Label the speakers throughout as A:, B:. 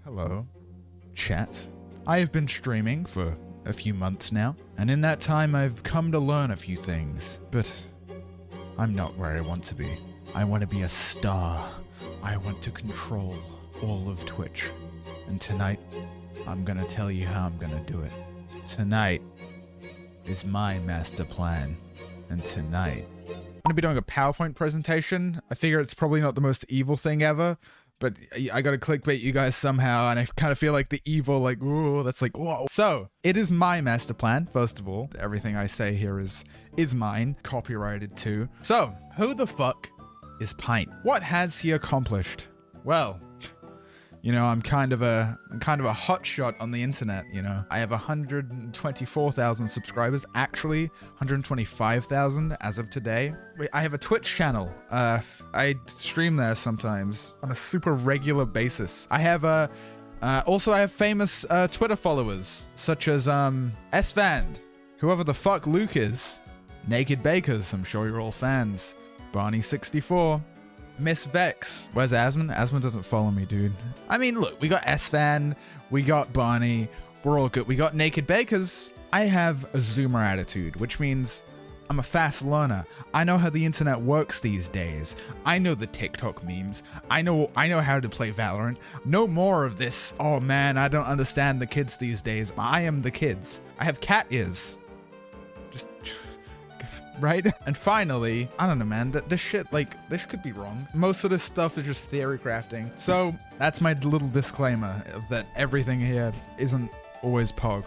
A: Hello, chat. I have been streaming for a few months now, and in that time I've come to learn a few things, but I'm not where I want to be. I want to be a star. I want to control all of Twitch. And tonight, I'm gonna tell you how I'm gonna do it. Tonight is my master plan, and tonight I'm gonna be doing a PowerPoint presentation. I figure it's probably not the most evil thing ever, but I gotta clickbait you guys somehow, and I kind of feel like the evil, like, ooh, that's like, whoa. So, it is my master plan, first of all. Everything I say here is mine, copyrighted too. So, who the fuck is Pint? What has he accomplished? Well, you know, I'm kind of a hotshot on the internet, you know. I have 124,000 subscribers, actually 125,000 as of today. I have a Twitch channel. I stream there sometimes on a super regular basis. I have also I have famous Twitter followers such as esfand, whoever the fuck Luke is, Naked Bakers, I'm sure you're all fans, Barney64. Miss Vex. Where's Asmon? Asmon doesn't follow me, dude. I mean, look, we got esfand, we got Barney, we're all good. We got Naked Bakers. I have a zoomer attitude, which means I'm a fast learner. I know how the internet works these days. I know the TikTok memes. I know how to play Valorant. No more of this, oh man, I don't understand the kids these days. I am the kids. I have cat ears. Just right? And finally, I don't know, man, this shit, like, this could be wrong. Most of this stuff is just theory crafting. So that's my little disclaimer of that everything here isn't always pog.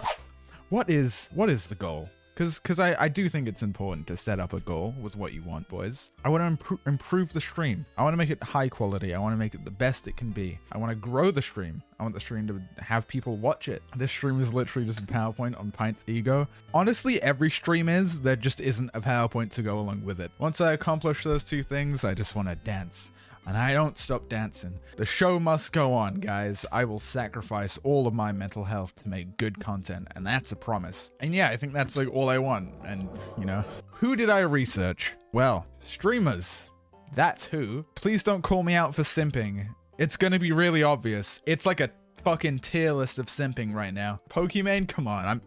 A: What is the goal? Because I do think it's important to set up a goal with what you want, boys. I want to improve the stream. I want to make it high quality. I want to make it the best it can be. I want to grow the stream. I want the stream to have people watch it. This stream is literally just a PowerPoint on Pint's ego. Honestly, every stream is. There just isn't a PowerPoint to go along with it. Once I accomplish those two things, I just want to dance. And I don't stop dancing. The show must go on, guys. I will sacrifice all of my mental health to make good content, and that's a promise. And yeah, I think that's like all I want. And, you know, who did I research? Well, streamers. That's who. Please don't call me out for simping. It's gonna be really obvious. It's like a fucking tier list of simping right now. Pokimane, come on,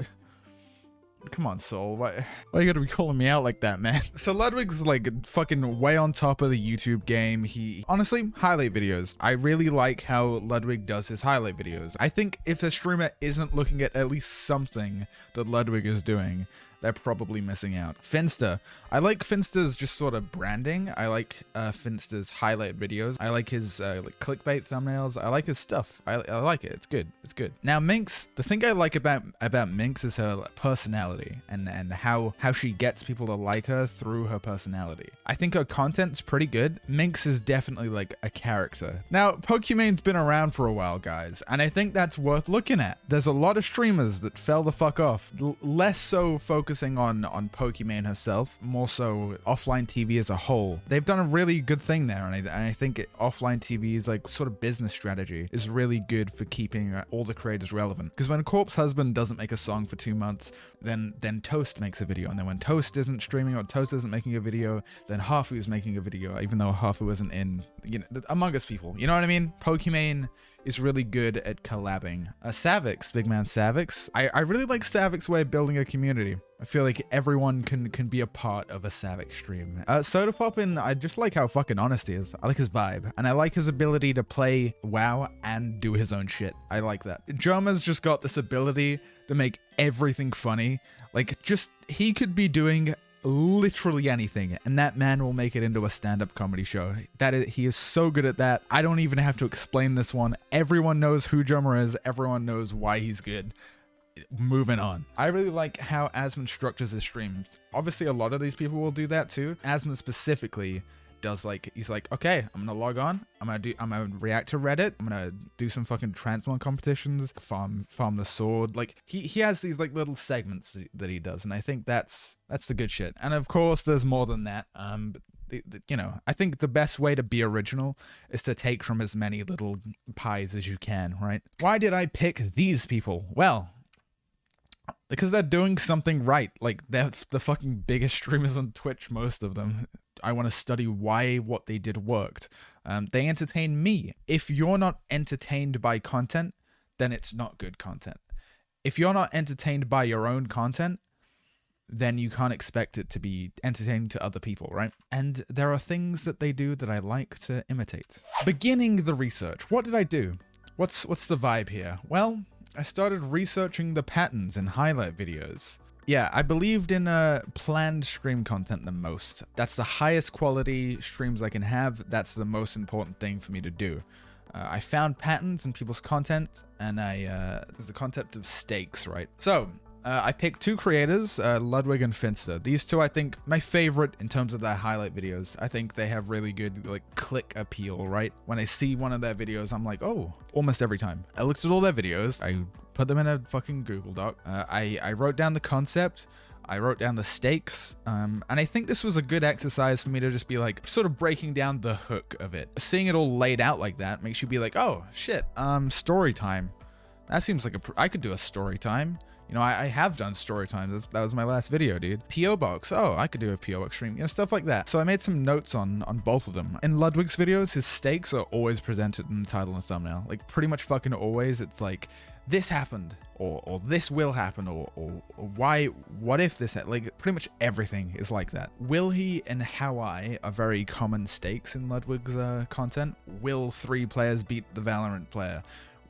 A: come on, Soul. Why you gotta be calling me out like that, man? So Ludwig's like fucking way on top of the YouTube game. He honestly, highlight videos. I really like how Ludwig does his highlight videos. I think if a streamer isn't looking at least something that Ludwig is doing, they're probably missing out. Finster. I like Finster's just sort of branding. I like Finster's highlight videos. I like his like clickbait thumbnails. I like his stuff. I like it. It's good. It's good. Now Minx, the thing I like about Minx is her personality and how she gets people to like her through her personality. I think her content's pretty good. Minx is definitely like a character. Now Pokimane's been around for a while, guys, and I think that's worth looking at. There's a lot of streamers that fell the fuck off. Less so focusing on Pokimane herself, more so offline TV as a whole. They've done a really good thing there, and I think offline TV's like sort of business strategy is really good for keeping all the creators relevant. Because when Corpse Husband doesn't make a song for 2 months, then Toast makes a video, and then when Toast isn't streaming or Toast isn't making a video, then Hafu's making a video, even though Hafu isn't in, you know, Among Us people. You know what I mean? Pokimane is really good at collabing. Savix, big man Savix. I really like Savix's way of building a community. I feel like everyone can be a part of a Savix stream. Soda Poppin', I just like how fucking honest he is. I like his vibe, and I like his ability to play WoW and do his own shit. I like that. Joma's just got this ability to make everything funny. Like, just, he could be doing literally anything, and that man will make it into a stand-up comedy show. He is so good at that. I don't even have to explain this one. Everyone knows who Drummer is. Everyone knows why he's good. Moving on. I really like how Asmon structures his streams. Obviously, a lot of these people will do that too. Asmon specifically does, like, he's like, okay, I'm gonna log on, I'm gonna react to Reddit, I'm gonna do some fucking transmon competitions, farm the sword. Like, he has these like little segments that he does, and I think that's the good shit. And of course there's more than that. You know, I think the best way to be original is to take from as many little pies as you can, right? Why did I pick these people? Well, because they're doing something right. Like, they're the fucking biggest streamers on Twitch, most of them. I want to study why what they did worked. They entertain me. If you're not entertained by content, then it's not good content. If you're not entertained by your own content, then you can't expect it to be entertaining to other people, right? And there are things that they do that I like to imitate. Beginning the research. What did I do? What's the vibe here? Well, I started researching the patterns in highlight videos. Yeah, I believed in planned stream content the most. That's the highest quality streams I can have. That's the most important thing for me to do. I found patterns in people's content, and there's the concept of stakes, right? So, I picked two creators, Ludwig and Finster. These two, I think, my favorite in terms of their highlight videos. I think they have really good, like, click appeal, right? When I see one of their videos, I'm like, oh, almost every time. I looked at all their videos. I put them in a fucking Google Doc. I wrote down the concept. I wrote down the stakes. And I think this was a good exercise for me to just be like, sort of breaking down the hook of it. Seeing it all laid out like that makes you be like, oh, shit, story time. That seems like I could do a story time. You know, I have done story times. That was my last video, dude. PO box. Oh, I could do a PO box stream. You know, stuff like that. So I made some notes on both of them. In Ludwig's videos, his stakes are always presented in the title and thumbnail. Like, pretty much fucking always. It's like, this happened, or this will happen, or why, what if this, like, pretty much everything is like that. Will he and how I are very common stakes in Ludwig's content. Will 3 players beat the Valorant player?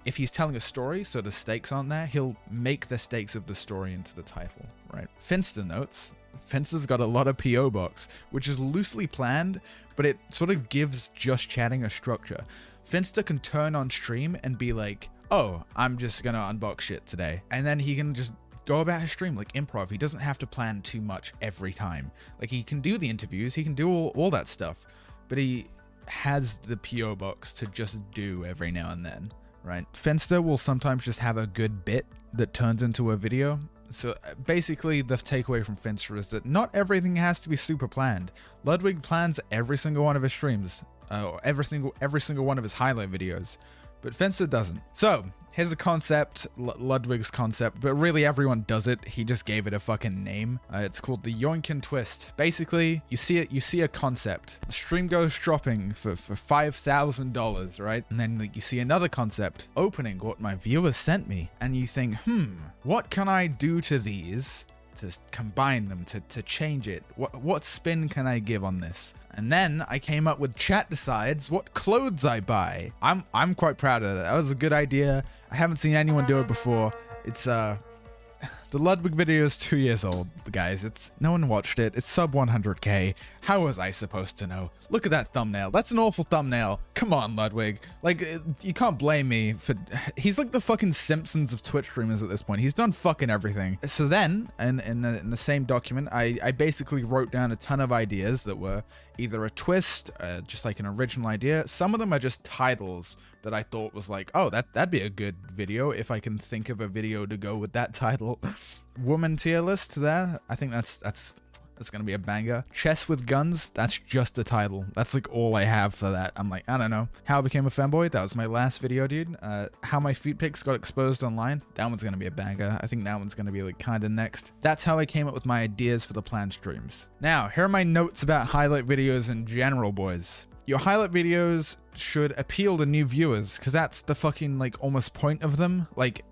A: If he's telling a story, so the stakes aren't there, he'll make the stakes of the story into the title, right? Finster notes. Finster's got a lot of PO box, which is loosely planned, but it sort of gives just chatting a structure. Finster can turn on stream and be like, oh, I'm just gonna unbox shit today. And then he can just go about his stream like improv. He doesn't have to plan too much every time. Like, he can do the interviews, he can do all that stuff, but he has the PO box to just do every now and then. Right? Finster will sometimes just have a good bit that turns into a video. So basically the takeaway from Finster is that not everything has to be super planned. Ludwig plans every single one of his streams, every single one of his highlight videos, but Finster doesn't. So here's a concept, Ludwig's concept, but really everyone does it. He just gave it a fucking name. It's called the Yoink and twist. Basically, you see a concept. The stream goes dropping for $5,000, right? And then like, you see another concept, opening what my viewers sent me. And you think, what can I do to these to combine them, to change it? What spin can I give on this? And then I came up with chat decides what clothes I buy. I'm quite proud of that. That was a good idea. I haven't seen anyone do it before. It's the Ludwig video is 2 years old, guys. No one watched it. It's sub 100k. How was I supposed to know? Look at that thumbnail. That's an awful thumbnail. Come on, Ludwig. Like, you can't blame me for... He's like the fucking Simpsons of Twitch streamers at this point. He's done fucking everything. So then, in the same document, I basically wrote down a ton of ideas that were either a twist, just like an original idea. Some of them are just titles that I thought was like, oh, that'd be a good video if I can think of a video to go with that title. Woman tier list there. I think that's gonna be a banger. Chess with guns. That's just a title. That's like all I have for that. I'm like, I don't know. How I became a fanboy. That was my last video, dude. How my feet pics got exposed online. That one's gonna be a banger. I think that one's gonna be like kind of next. That's how I came up with my ideas for the planned streams. Now, here are my notes about highlight videos in general, boys. Your highlight videos should appeal to new viewers, because that's the fucking like almost point of them. Like,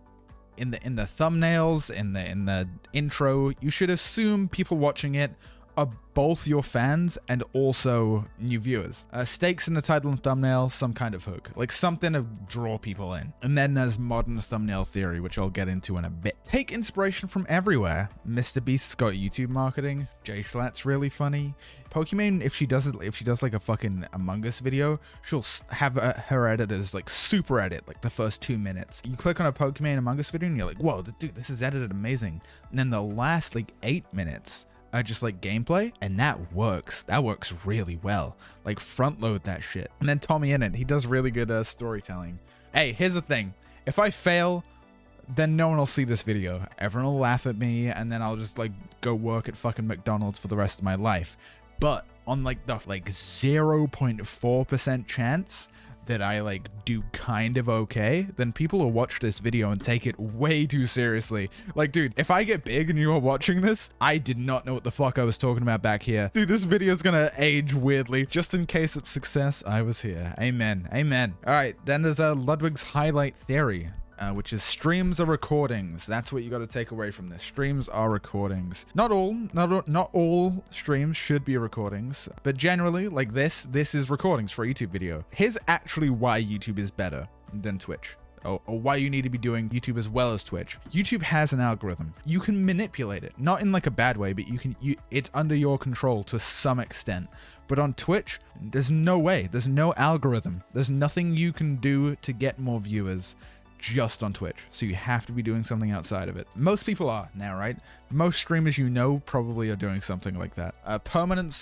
A: in the thumbnails, in the intro, you should assume people watching it are both your fans and also new viewers. Stakes in the title and thumbnail, some kind of hook, like something to draw people in. And then there's modern thumbnail theory, which I'll get into in a bit. Take inspiration from everywhere. Mr. Beast's got YouTube marketing. J Schlatt's really funny. Pokimane, if she does like a fucking Among Us video, she'll have her editors like super edit like the first 2 minutes. You click on a Pokimane Among Us video and you're like, whoa, dude, this is edited amazing. And then the last like 8 minutes are just like gameplay, and that works really well. Like, front load that shit. And then Tommy in it, he does really good storytelling. Hey, here's the thing, if I fail, then no one will see this video. Everyone will laugh at me, and then I'll just like go work at fucking McDonald's for the rest of my life. But on like the 0.4% chance that I like do kind of okay, then people will watch this video and take it way too seriously. Like, dude, if I get big and you are watching this, I did not know what the fuck I was talking about back here. Dude, this video is gonna age weirdly. Just in case of success, I was here. Amen. Amen. All right, then there's Ludwig's highlight theory. which is streams are recordings. That's what you got to take away from this. Streams are recordings. Not all streams should be recordings, but generally, like this is recordings for a YouTube video. Here's actually why YouTube is better than Twitch. Or why you need to be doing YouTube as well as Twitch. YouTube has an algorithm. You can manipulate it, not in like a bad way, but it's under your control to some extent. But on Twitch, there's no way. There's no algorithm. There's nothing you can do to get more viewers just on Twitch. So you have to be doing something outside of it. Most people are now, right? Most streamers you know probably are doing something like that. Permanent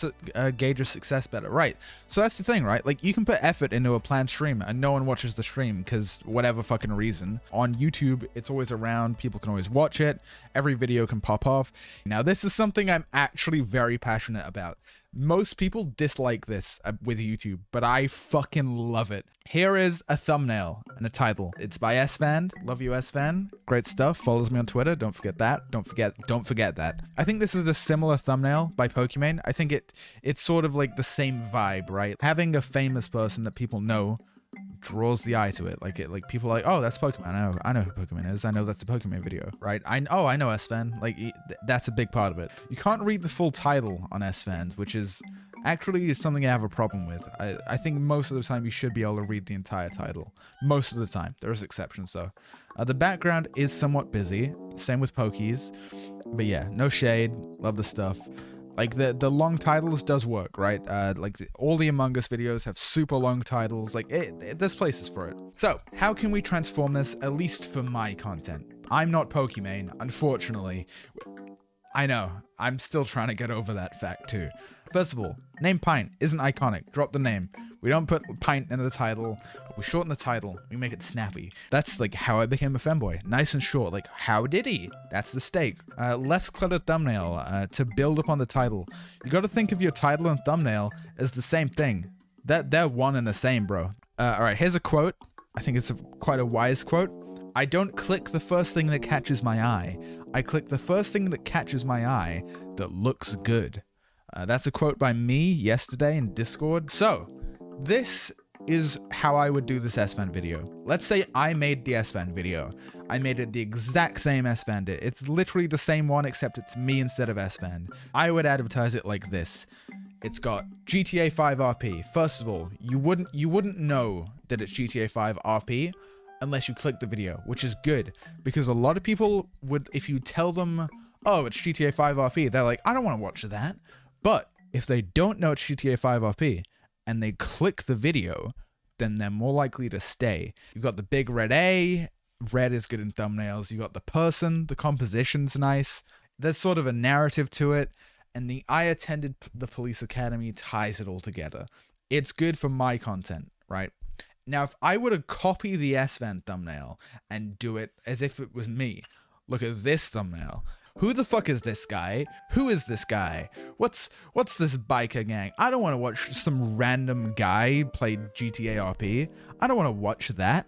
A: gauge of success better, right? So that's the thing, right? Like you can put effort into a planned stream and no one watches the stream because whatever fucking reason. On YouTube, it's always around. People can always watch it. Every video can pop off. Now, this is something I'm actually very passionate about. Most people dislike this with YouTube, but I fucking love it. Here is a thumbnail and a title. It's by esfand. Love you, esfand. Great stuff. Follows me on Twitter. Don't forget that. Don't forget that. I think this is a similar thumbnail by Pokimane. I think it's sort of like the same vibe, right? Having a famous person that people know draws the eye to it. Like people are like, oh, that's Pokimane. I know who Pokimane is. I know that's the Pokimane video, right? I know esfand. Like that's a big part of it. You can't read the full title on esfand, which is actually something I have a problem with. I think most of the time you should be able to read the entire title. Most of the time. There is exceptions though. The background is somewhat busy. Same with Pokies. But yeah, no shade. Love the stuff. Like the long titles does work, right? Like all the Among Us videos have super long titles. Like there's places for it. So how can we transform this, at least for my content? I'm not Pokimane, unfortunately. I know, I'm still trying to get over that fact too. First of all, name Pint isn't iconic. Drop the name. We don't put Pint in the title. We shorten the title. We make it snappy. That's like how I became a femboy. Nice and short. Like, how did he? That's the stake. Less cluttered thumbnail to build upon the title. You got to think of your title and thumbnail as the same thing. They're one and the same, bro. All right, here's a quote. I think it's quite a wise quote. I don't click the first thing that catches my eye. I click the first thing that catches my eye that looks good. That's a quote by me yesterday in Discord. So, this is how I would do this esfand video. Let's say I made the esfand video. I made it the exact same esfand did. It's literally the same one except it's me instead of esfand. I would advertise it like this. It's got GTA 5 RP. First of all, you wouldn't know that it's GTA 5 RP unless you click the video, which is good because a lot of people would, if you tell them, oh, it's GTA 5 RP, they're like, I don't want to watch that. But if they don't know it's GTA 5 RP and they click the video, then they're more likely to stay. You've got the big red A. Red is good in thumbnails. You got the person. The composition's nice. There's sort of a narrative to it. And the I attended the police academy ties it all together. It's good for my content, right? Now, if I were to copy the esfand thumbnail and do it as if it was me, look at this thumbnail. Who the fuck is this guy? Who is this guy? What's this biker gang? I don't want to watch some random guy play GTA RP. I don't want to watch that.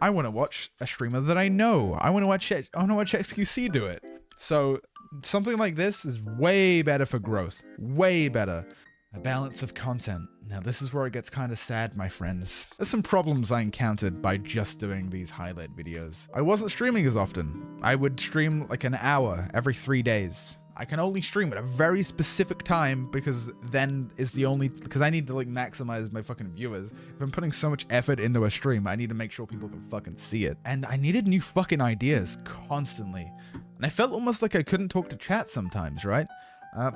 A: I want to watch a streamer that I know. I want to watch XQC do it. So something like this is way better for growth. Way better. A balance of content. Now this is where it gets kind of sad, my friends. There's some problems I encountered by just doing these highlight videos. I wasn't streaming as often. I would stream like an hour every 3 days. I can only stream at a very specific time because then is the only, because I need to like maximize my fucking viewers. If I'm putting so much effort into a stream, I need to make sure people can fucking see it. And I needed new fucking ideas constantly. And I felt almost like I couldn't talk to chat sometimes, right?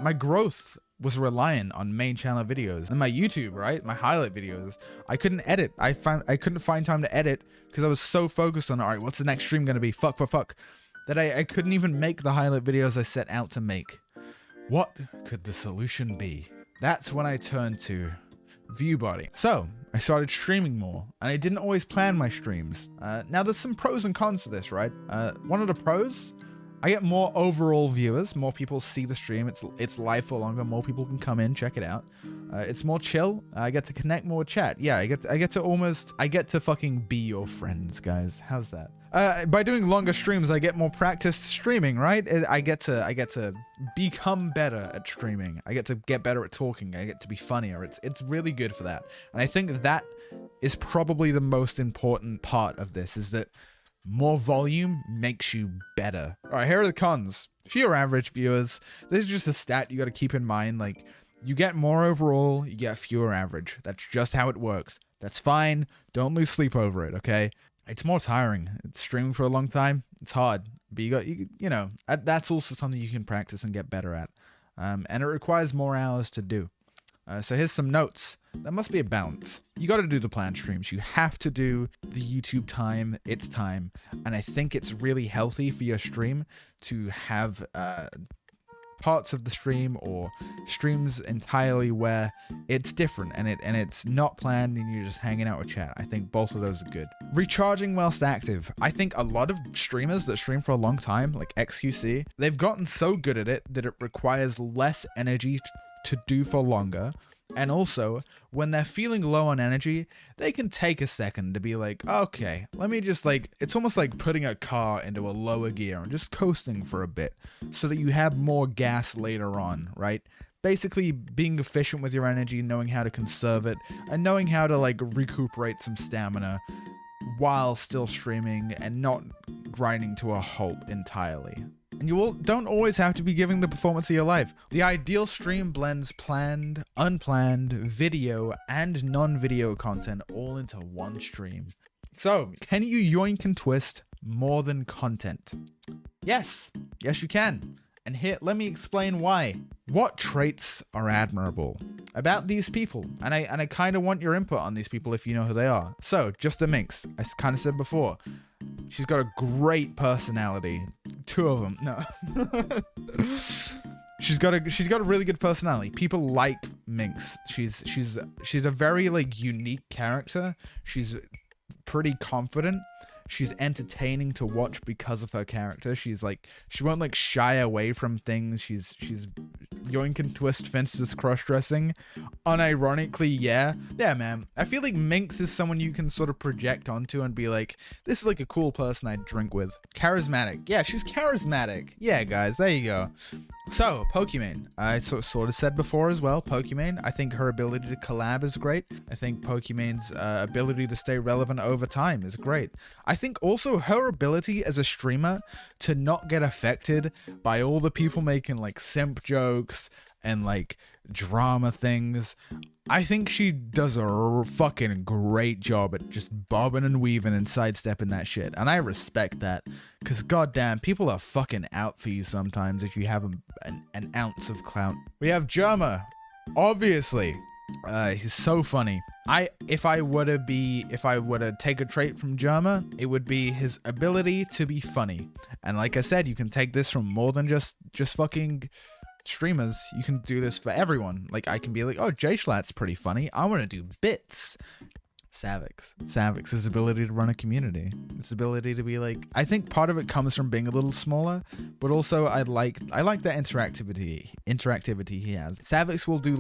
A: My growth was reliant on main channel videos and my YouTube, right? My highlight videos. I couldn't edit. I couldn't find time to edit because I was so focused on, all right, what's the next stream going to be? Fuck, that I couldn't even make the highlight videos I set out to make. What could the solution be? That's when I turned to ViewBody. So I started streaming more and I didn't always plan my streams. Now there's some pros and cons to this, right? One of the pros, I get more overall viewers. More people see the stream. It's live for longer. More people can come in, check it out. It's more chill. I get to connect more with chat. Yeah, I get to fucking be your friends, guys. How's that? By doing longer streams, I get more practice streaming, right? I get to become better at streaming. I get to get better at talking. I get to be funnier. It's really good for that. And I think that is probably the most important part of this, is that More volume makes you better. All right, here are the cons. Fewer average viewers. This is just a stat you got to keep in mind. Like, you get more overall, you get fewer average. That's just how it works. That's fine. Don't lose sleep over it, okay? It's more tiring. It's streaming for a long time. It's hard. But you know, that's also something you can practice and get better at. And it requires more hours to do. So here's some notes. There must be a balance. You got to do the planned streams. You have to do the YouTube time, its time. And I think it's really healthy for your stream to have parts of the stream or streams entirely where it's different and it's not planned and you're just hanging out with chat. I think both of those are good. Recharging whilst active. I think a lot of streamers that stream for a long time, like XQC, they've gotten so good at it that it requires less energy to do for longer. And also, when they're feeling low on energy, they can take a second to be like, okay, let me just it's almost like putting a car into a lower gear and just coasting for a bit so that you have more gas later on, right? Basically being efficient with your energy, knowing how to conserve it, and knowing how to recuperate some stamina while still streaming and not grinding to a halt entirely. And you don't always have to be giving the performance of your life. The ideal stream blends planned, unplanned, video, and non-video content all into one stream. So, can you yoink and twist more than content? Yes. Yes, you can. And here, let me explain why. What traits are admirable about these people? And I kind of want your input on these people if you know who they are. So, just a minx. I kind of said before. She's got a great personality. 2 of them. No. She's got a really good personality. People like Minx. She's a very unique character. She's pretty confident. She's entertaining to watch because of her character. She won't shy away from things. She's yoink and twist fences cross-dressing. Unironically, yeah, man. I feel like Minx is someone you can sort of project onto and be like, this is a cool person I'd drink with. Charismatic. Yeah, she's charismatic. Yeah, guys, there you go. So, Pokimane. I sort of said before as well, Pokimane. I think her ability to collab is great. I think Pokimane's ability to stay relevant over time is great. I think also her ability as a streamer to not get affected by all the people making simp jokes and drama things. I think she does a fucking great job at just bobbing and weaving and sidestepping that shit. And I respect that. Because goddamn, people are fucking out for you sometimes if you have an ounce of clout. We have Germa. Obviously. He's so funny. If I were to take a trait from Germa, it would be his ability to be funny. And like I said, you can take this from more than just fucking streamers. You can do this for everyone. I can be like, oh, J-Schlatt's pretty funny. I want to do bits. Savix, his ability to run a community. His ability to be I think part of it comes from being a little smaller, but also I like that interactivity he has. Savix will do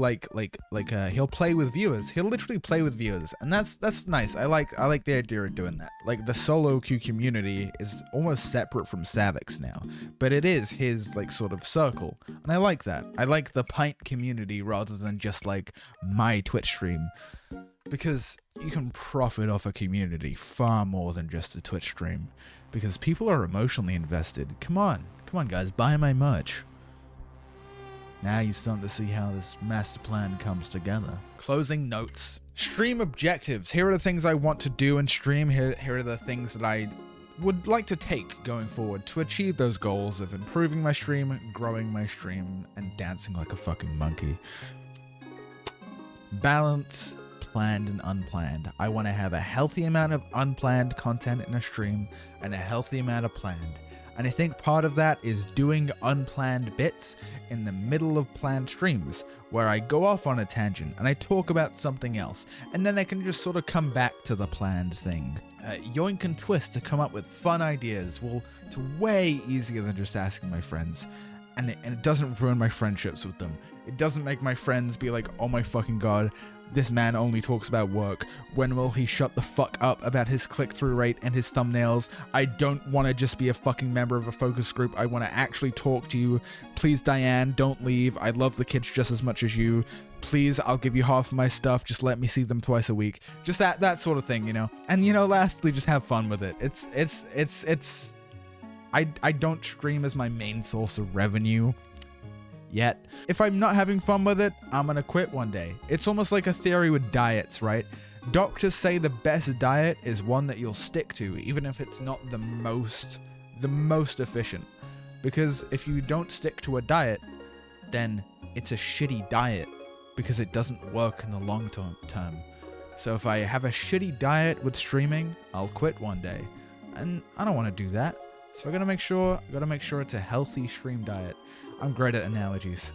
A: he'll play with viewers. He'll literally play with viewers, and that's nice. I like the idea of doing that. The solo queue community is almost separate from Savix now, but it is his sort of circle, and I like that. I like the pint community rather than just my Twitch stream. Because you can profit off a community far more than just a Twitch stream. Because people are emotionally invested. Come on guys, buy my merch. Now you're starting to see how this master plan comes together. Closing notes. Stream objectives. Here are the things I want to do in stream. Here are the things that I would like to take going forward to achieve those goals of improving my stream, growing my stream, and dancing like a fucking monkey. Balance. Planned and unplanned. I want to have a healthy amount of unplanned content in a stream and a healthy amount of planned. And I think part of that is doing unplanned bits in the middle of planned streams where I go off on a tangent and I talk about something else and then I can just sort of come back to the planned thing. Yoink and twist to come up with fun ideas. Well, it's way easier than just asking my friends. and it doesn't ruin my friendships with them. It doesn't make my friends be like, oh my fucking god, this man only talks about work. When will he shut the fuck up about his click-through rate and his thumbnails? I don't want to just be a fucking member of a focus group. I want to actually talk to you. Please, Diane, don't leave. I love the kids just as much as you. Please, I'll give you half of my stuff. Just let me see them twice a week. Just that sort of thing, you know? And, you know, lastly, just have fun with it. I don't stream as my main source of revenue yet. If I'm not having fun with it, I'm gonna quit one day. It's almost like a theory with diets, right? Doctors say the best diet is one that you'll stick to, even if it's not the most efficient. Because if you don't stick to a diet, then it's a shitty diet because it doesn't work in the long term. So if I have a shitty diet with streaming, I'll quit one day. And I don't want to do that. So I gotta make sure it's a healthy stream diet. I'm great at analogies.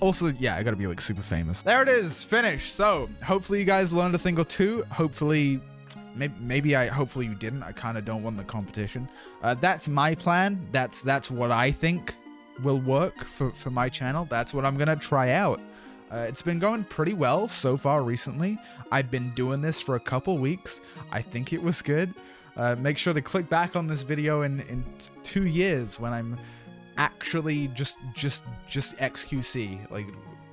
A: Also, yeah, I gotta be like super famous. There it is, finished. So hopefully you guys learned a thing or two. Hopefully you didn't. I kind of don't want the competition. That's my plan. That's what I think will work for my channel. That's what I'm gonna try out. It's been going pretty well so far recently. I've been doing this for a couple weeks. I think it was good. Make sure to click back on this video in 2 years when I'm actually just XQC. Like,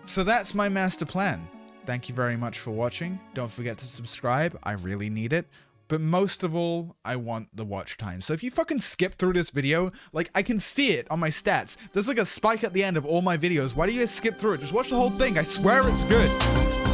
A: so that's my master plan. Thank you very much for watching. Don't forget to subscribe. I really need it. But most of all, I want the watch time. So if you fucking skip through this video, like, I can see it on my stats. There's like a spike at the end of all my videos. Why do you guys skip through it? Just watch the whole thing. I swear it's good.